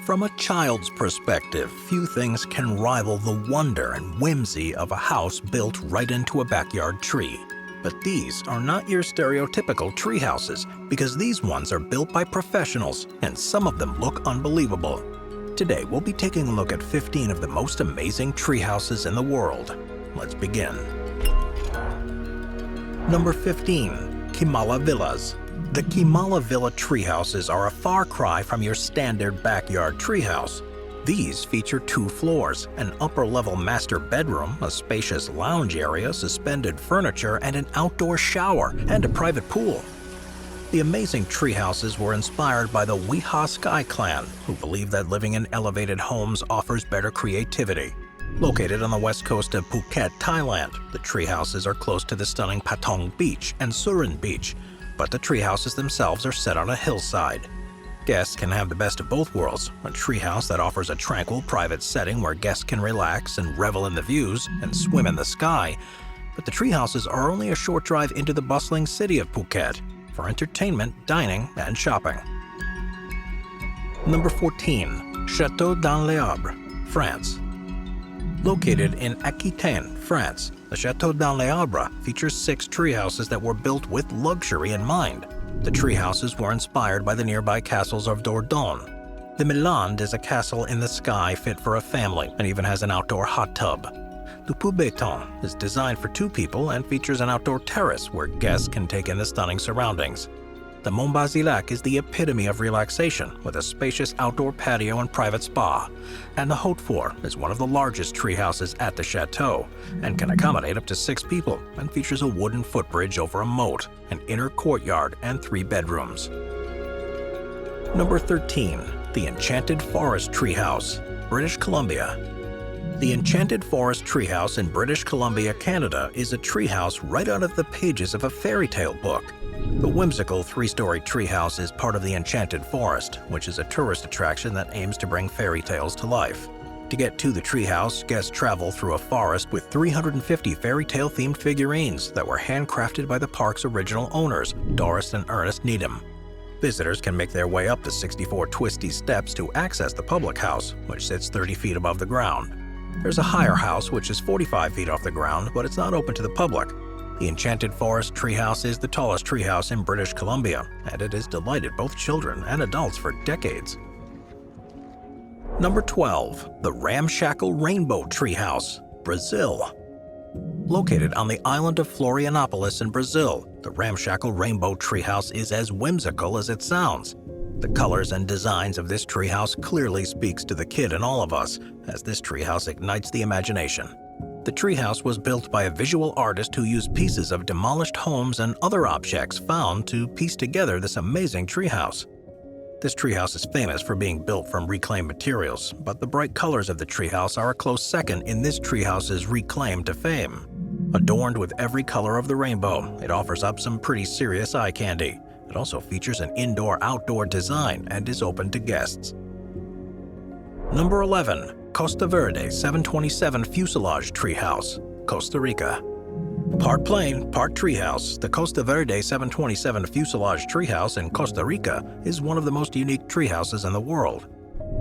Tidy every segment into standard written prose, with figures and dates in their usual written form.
From a child's perspective, few things can rival the wonder and whimsy of a house built right into a backyard tree. But these are not your stereotypical tree houses, because these ones are built by professionals, and some of them look unbelievable. Today, we'll be taking a look at 15 of the most amazing tree houses in the world. Let's begin. Number 15. Kimala Villas. The Kimala Villa treehouses are a far cry from your standard backyard treehouse. These feature 2 floors, an upper-level master bedroom, a spacious lounge area, suspended furniture, and an outdoor shower, and a private pool. The amazing treehouses were inspired by the Weha Sky Clan, who believe that living in elevated homes offers better creativity. Located on the west coast of Phuket, Thailand, the treehouses are close to the stunning Patong Beach and Surin Beach, but the treehouses themselves are set on a hillside. Guests can have the best of both worlds, a treehouse that offers a tranquil, private setting where guests can relax and revel in the views and swim in the sky, but the treehouses are only a short drive into the bustling city of Phuket for entertainment, dining, and shopping. Number 14. Chateau d'Anleabre, France. Located in Aquitaine, France, the Chateau d'Anleabre features 6 treehouses that were built with luxury in mind. The treehouses were inspired by the nearby castles of Dordogne. The Milan is a castle in the sky fit for a family and even has an outdoor hot tub. The Pou Béton is designed for 2 people and features an outdoor terrace where guests can take in the stunning surroundings. The Mont Basilac is the epitome of relaxation with a spacious outdoor patio and private spa. And the Haute-Fort is one of the largest treehouses at the chateau and can accommodate up to 6 people and features a wooden footbridge over a moat, an inner courtyard, and 3 bedrooms. Number 13. The Enchanted Forest Treehouse, British Columbia. The Enchanted Forest Treehouse in British Columbia, Canada is a treehouse right out of the pages of a fairy tale book. The whimsical 3-story treehouse is part of the Enchanted Forest, which is a tourist attraction that aims to bring fairy tales to life. To get to the treehouse, guests travel through a forest with 350 fairy tale-themed figurines that were handcrafted by the park's original owners, Doris and Ernest Needham. Visitors can make their way up the 64 twisty steps to access the public house, which sits 30 feet above the ground. There's a higher house which is 45 feet off the ground, but it's not open to the public. The Enchanted Forest Treehouse is the tallest treehouse in British Columbia, and it has delighted both children and adults for decades. Number 12. The Ramshackle Rainbow Treehouse, Brazil. Located on the island of Florianopolis in Brazil, the Ramshackle Rainbow Treehouse is as whimsical as it sounds. The colors and designs of this treehouse clearly speaks to the kid in all of us, as this treehouse ignites the imagination. The treehouse was built by a visual artist who used pieces of demolished homes and other objects found to piece together this amazing treehouse. This treehouse is famous for being built from reclaimed materials, but the bright colors of the treehouse are a close second in this treehouse's reclaim to fame. Adorned with every color of the rainbow, it offers up some pretty serious eye candy. It also features an indoor-outdoor design and is open to guests. Number 11. Costa Verde 727 Fuselage Treehouse, Costa Rica. Part plane, part treehouse, the Costa Verde 727 Fuselage Treehouse in Costa Rica is one of the most unique treehouses in the world.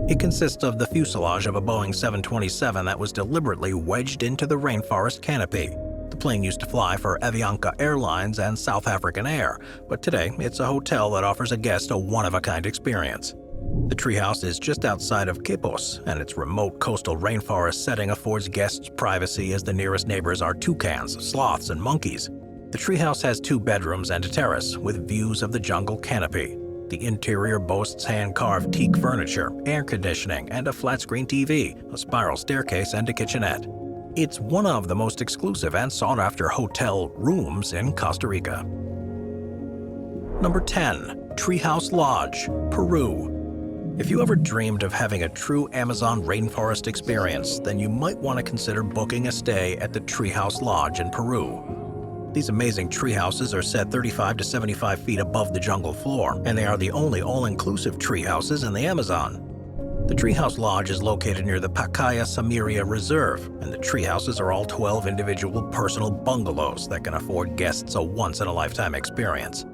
It consists of the fuselage of a Boeing 727 that was deliberately wedged into the rainforest canopy. The plane used to fly for Avianca Airlines and South African Air, but today it's a hotel that offers a guest a one-of-a-kind experience. The treehouse is just outside of Quipos, and its remote coastal rainforest setting affords guests privacy as the nearest neighbors are toucans, sloths, and monkeys. The treehouse has 2 bedrooms and a terrace with views of the jungle canopy. The interior boasts hand-carved teak furniture, air conditioning, and a flat-screen TV, a spiral staircase, and a kitchenette. It's one of the most exclusive and sought-after hotel rooms in Costa Rica. Number 10. Treehouse Lodge, Peru. If you ever dreamed of having a true Amazon rainforest experience, then you might want to consider booking a stay at the Treehouse Lodge in Peru. These amazing treehouses are set 35 to 75 feet above the jungle floor, and they are the only all-inclusive treehouses in the Amazon. The Treehouse Lodge is located near the Pacaya Samiria Reserve, and the treehouses are all 12 individual personal bungalows that can afford guests a once-in-a-lifetime experience.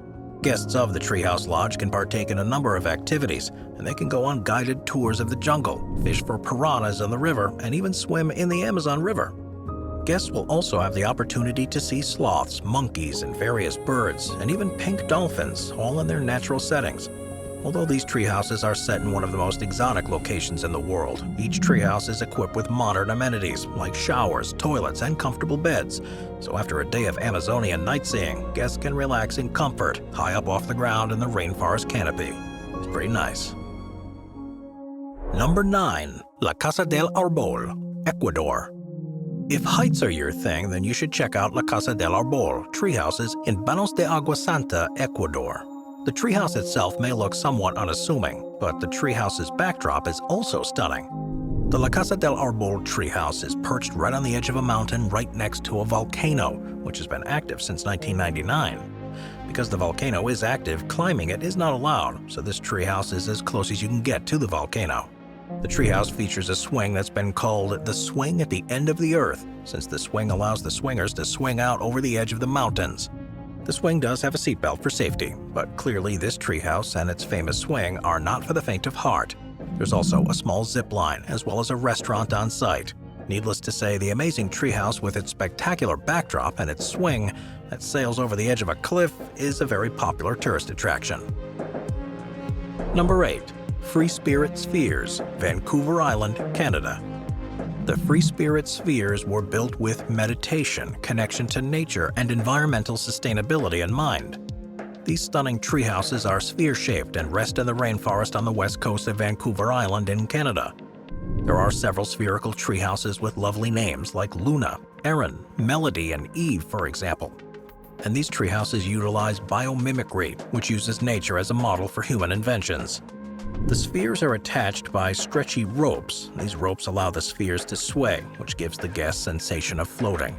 Guests of the Treehouse Lodge can partake in a number of activities, and they can go on guided tours of the jungle, fish for piranhas in the river, and even swim in the Amazon River. Guests will also have the opportunity to see sloths, monkeys, and various birds, and even pink dolphins, all in their natural settings. Although these treehouses are set in one of the most exotic locations in the world, each treehouse is equipped with modern amenities like showers, toilets, and comfortable beds. So after a day of Amazonian sightseeing, guests can relax in comfort, high up off the ground in the rainforest canopy. It's pretty nice. Number 9. La Casa del Arbol, Ecuador. If heights are your thing, then you should check out La Casa del Arbol, Treehouses in Banos de Agua Santa, Ecuador. The treehouse itself may look somewhat unassuming, but the treehouse's backdrop is also stunning. The La Casa del Arbol treehouse is perched right on the edge of a mountain right next to a volcano, which has been active since 1999. Because the volcano is active, climbing it is not allowed, so this treehouse is as close as you can get to the volcano. The treehouse features a swing that's been called the swing at the end of the earth, since the swing allows the swingers to swing out over the edge of the mountains. The swing does have a seatbelt for safety, but clearly this treehouse and its famous swing are not for the faint of heart. There's also a small zip line, as well as a restaurant on site. Needless to say, the amazing treehouse with its spectacular backdrop and its swing that sails over the edge of a cliff is a very popular tourist attraction. Number 8. Free Spirit Spheres, Vancouver Island, Canada. The Free Spirit Spheres were built with meditation, connection to nature, and environmental sustainability in mind. These stunning treehouses are sphere-shaped and rest in the rainforest on the west coast of Vancouver Island in Canada. There are several spherical treehouses with lovely names like Luna, Erin, Melody, and Eve, for example. And these treehouses utilize biomimicry, which uses nature as a model for human inventions. The spheres are attached by stretchy ropes. These ropes allow the spheres to sway, which gives the guest sensation of floating.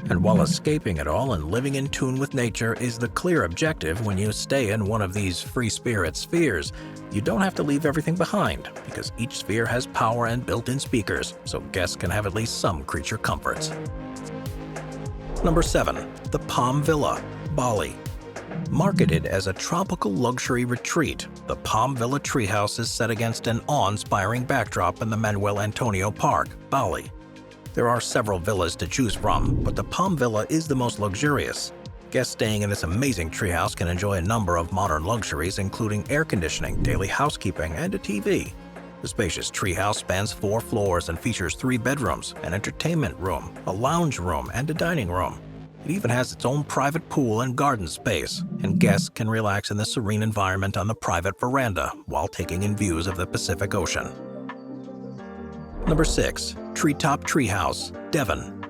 And while escaping it all and living in tune with nature is the clear objective when you stay in one of these Free Spirit Spheres, you don't have to leave everything behind, because each sphere has power and built-in speakers, so guests can have at least some creature comforts. Number 7. The Palm Villa, Bali. Marketed as a tropical luxury retreat, the Palm Villa Treehouse is set against an awe-inspiring backdrop in the Manuel Antonio Park, Bali. There are several villas to choose from, but the Palm Villa is the most luxurious. Guests staying in this amazing treehouse can enjoy a number of modern luxuries, including air conditioning, daily housekeeping, and a TV. The spacious treehouse spans 4 floors and features 3 bedrooms, an entertainment room, a lounge room, and a dining room. It even has its own private pool and garden space, and guests can relax in the serene environment on the private veranda while taking in views of the Pacific Ocean. Number 6. Treetop Treehouse, Devon.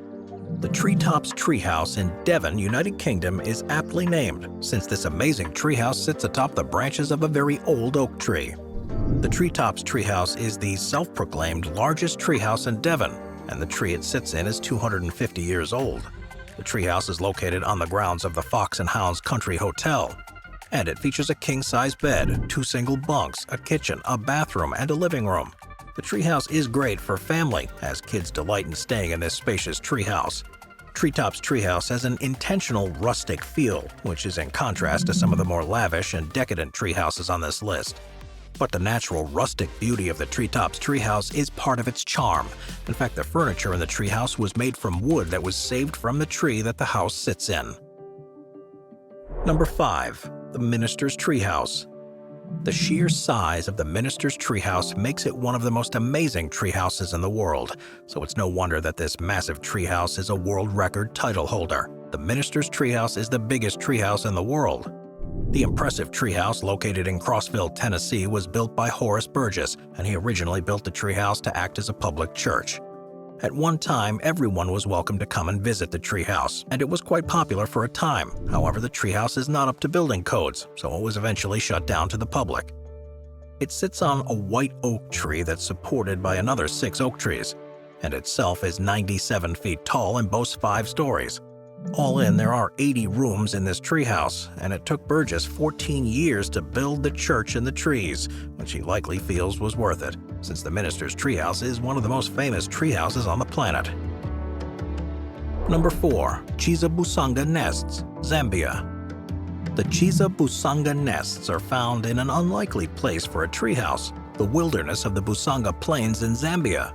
The Treetops Treehouse in Devon, United Kingdom is aptly named, since this amazing treehouse sits atop the branches of a very old oak tree. The Treetops Treehouse is the self-proclaimed largest treehouse in Devon, and the tree it sits in is 250 years old. The treehouse is located on the grounds of the Fox and Hounds Country Hotel, and it features a king-size bed, 2 single bunks, a kitchen, a bathroom, and a living room. The treehouse is great for family, as kids delight in staying in this spacious treehouse. Treetops Treehouse has an intentional rustic feel, which is in contrast to some of the more lavish and decadent treehouses on this list. But the natural rustic beauty of the Treetops Treehouse is part of its charm. In fact, the furniture in the treehouse was made from wood that was saved from the tree that the house sits in. Number 5. The Minister's Treehouse. The sheer size of the Minister's Treehouse makes it one of the most amazing treehouses in the world, so it's no wonder that this massive treehouse is a world record title holder. The Minister's Treehouse is the biggest treehouse in the world. The impressive treehouse, located in Crossville, Tennessee, was built by Horace Burgess, and he originally built the treehouse to act as a public church. At one time, everyone was welcome to come and visit the treehouse, and it was quite popular for a time. However, the treehouse is not up to building codes, so it was eventually shut down to the public. It sits on a white oak tree that's supported by another 6 oak trees, and itself is 97 feet tall and boasts 5 stories. All in, there are 80 rooms in this treehouse, and it took Burgess 14 years to build the church in the trees, which he likely feels was worth it, since the Minister's Treehouse is one of the most famous treehouses on the planet. Number 4. Chisa Busanga Nests, Zambia. The Chisa Busanga nests are found in an unlikely place for a treehouse, the wilderness of the Busanga Plains in Zambia.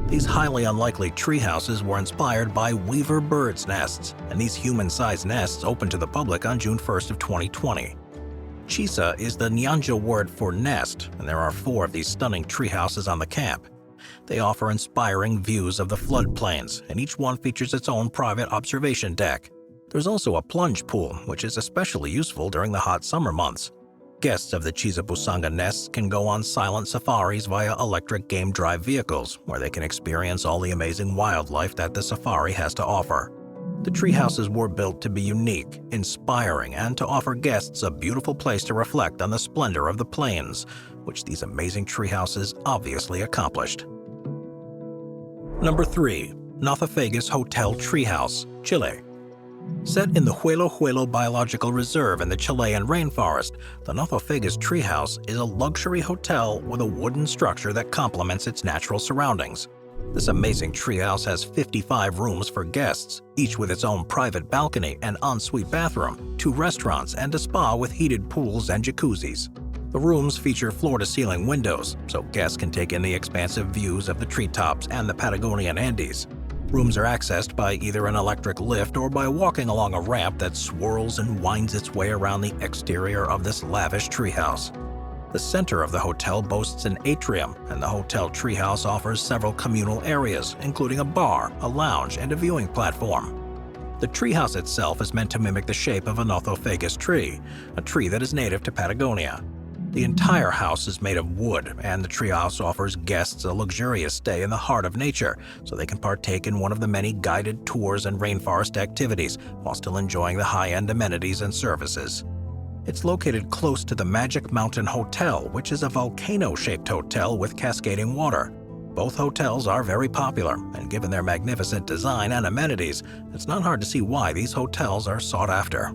These highly unlikely treehouses were inspired by weaver birds' nests, and these human-sized nests opened to the public on June 1st of 2020. Chisa is the Nyanja word for nest, and there are 4 of these stunning treehouses on the camp. They offer inspiring views of the floodplains, and each one features its own private observation deck. There's also a plunge pool, which is especially useful during the hot summer months. Guests of the Chisa Busanga nests can go on silent safaris via electric game drive vehicles, where they can experience all the amazing wildlife that the safari has to offer. The treehouses were built to be unique, inspiring, and to offer guests a beautiful place to reflect on the splendor of the plains, which these amazing treehouses obviously accomplished. Number 3. Nothofagus Hotel Treehouse, Chile. Set in the Huelo Huelo Biological Reserve in the Chilean rainforest, the Nothofagus Treehouse is a luxury hotel with a wooden structure that complements its natural surroundings. This amazing treehouse has 55 rooms for guests, each with its own private balcony and ensuite bathroom, 2 restaurants, and a spa with heated pools and jacuzzis. The rooms feature floor-to-ceiling windows, so guests can take in the expansive views of the treetops and the Patagonian Andes. Rooms are accessed by either an electric lift or by walking along a ramp that swirls and winds its way around the exterior of this lavish treehouse. The center of the hotel boasts an atrium, and the hotel treehouse offers several communal areas, including a bar, a lounge, and a viewing platform. The treehouse itself is meant to mimic the shape of a Nothofagus tree, a tree that is native to Patagonia. The entire house is made of wood, and the treehouse offers guests a luxurious stay in the heart of nature, so they can partake in one of the many guided tours and rainforest activities while still enjoying the high-end amenities and services. It's located close to the Magic Mountain Hotel, which is a volcano-shaped hotel with cascading water. Both hotels are very popular, and given their magnificent design and amenities, it's not hard to see why these hotels are sought after.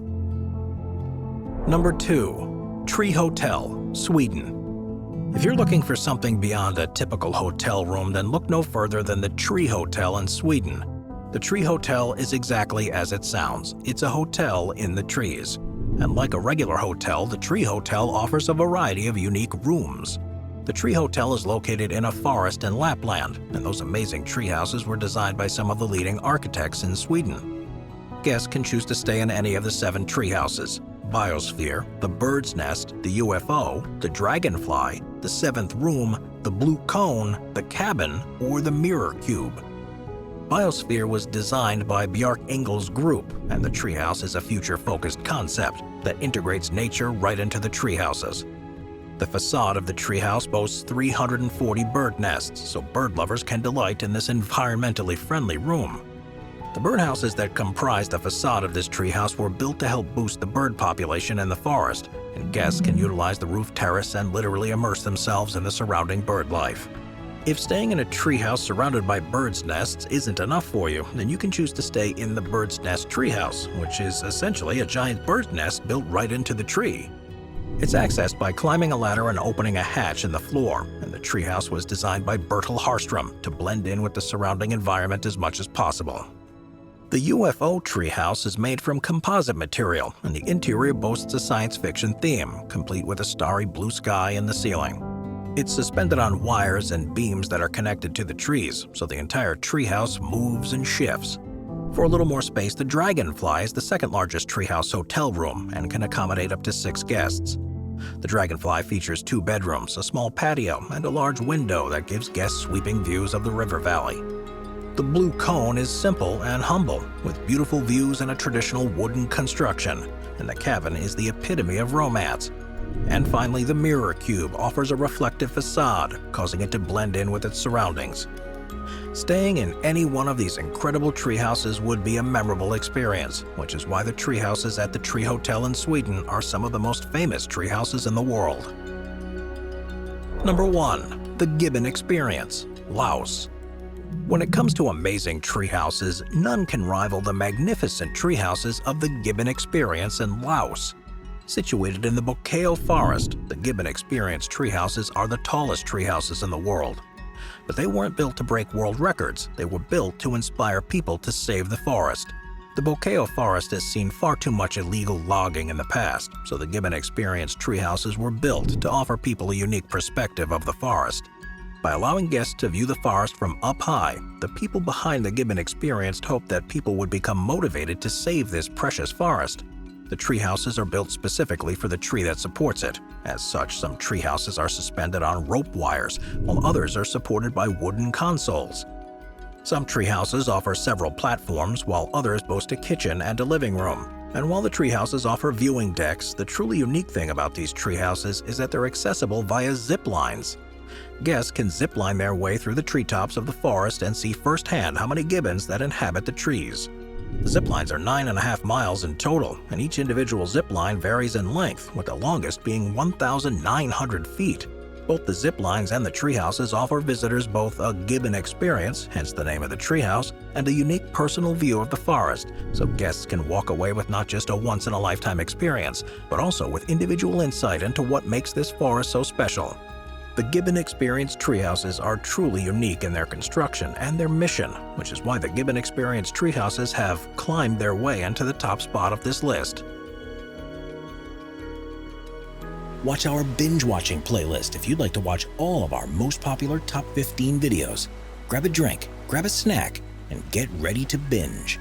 Number 2. Tree Hotel, Sweden. If you're looking for something beyond a typical hotel room, then look no further than the Tree Hotel in Sweden. The Tree Hotel is exactly as it sounds. It's a hotel in the trees. And like a regular hotel, the Tree Hotel offers a variety of unique rooms. The Tree Hotel is located in a forest in Lapland, and those amazing tree houses were designed by some of the leading architects in Sweden. Guests can choose to stay in any of the 7 tree houses: Biosphere, the Bird's Nest, the UFO, the Dragonfly, the 7th Room, the Blue Cone, the Cabin, or the Mirror Cube. Biosphere was designed by Bjarke Ingels Group, and the treehouse is a future-focused concept that integrates nature right into the treehouses. The facade of the treehouse boasts 340 bird nests, so bird lovers can delight in this environmentally friendly room. The birdhouses that comprise the facade of this treehouse were built to help boost the bird population in the forest, and guests can utilize the roof terrace and literally immerse themselves in the surrounding bird life. If staying in a treehouse surrounded by birds' nests isn't enough for you, then you can choose to stay in the bird's nest treehouse, which is essentially a giant bird's nest built right into the tree. It's accessed by climbing a ladder and opening a hatch in the floor, and the treehouse was designed by Bertil Harstrom to blend in with the surrounding environment as much as possible. The UFO treehouse is made from composite material, and the interior boasts a science fiction theme, complete with a starry blue sky in the ceiling. It's suspended on wires and beams that are connected to the trees, so the entire treehouse moves and shifts. For a little more space, the Dragonfly is the 2nd largest treehouse hotel room and can accommodate up to 6 guests. The Dragonfly features 2 bedrooms, a small patio, and a large window that gives guests sweeping views of the river valley. The Blue Cone is simple and humble, with beautiful views and a traditional wooden construction, and the cabin is the epitome of romance. And finally, the Mirror Cube offers a reflective facade, causing it to blend in with its surroundings. Staying in any one of these incredible treehouses would be a memorable experience, which is why the treehouses at the Tree Hotel in Sweden are some of the most famous treehouses in the world. Number 1. The Gibbon Experience, Laos. When it comes to amazing treehouses, none can rival the magnificent treehouses of the Gibbon Experience in Laos. Situated in the Bokeo Forest, the Gibbon Experience treehouses are the tallest treehouses in the world. But they weren't built to break world records, they were built to inspire people to save the forest. The Bokeo Forest has seen far too much illegal logging in the past, so the Gibbon Experience treehouses were built to offer people a unique perspective of the forest. By allowing guests to view the forest from up high, the people behind the Gibbon Experience hoped that people would become motivated to save this precious forest. The treehouses are built specifically for the tree that supports it. As such, some treehouses are suspended on rope wires, while others are supported by wooden consoles. Some treehouses offer several platforms, while others boast a kitchen and a living room. And while the treehouses offer viewing decks, the truly unique thing about these treehouses is that they're accessible via zip lines. Guests can zip line their way through the treetops of the forest and see firsthand how many gibbons that inhabit the trees. The zip lines are 9.5 miles in total, and each individual zip line varies in length, with the longest being 1,900 feet. Both the zip lines and the treehouses offer visitors both a Gibbon experience, hence the name of the treehouse, and a unique personal view of the forest, so guests can walk away with not just a once-in-a-lifetime experience, but also with individual insight into what makes this forest so special. The Gibbon Experience treehouses are truly unique in their construction and their mission, which is why the Gibbon Experience treehouses have climbed their way into the top spot of this list. Watch our binge-watching playlist if you'd like to watch all of our most popular top 15 videos. Grab a drink, grab a snack, and get ready to binge.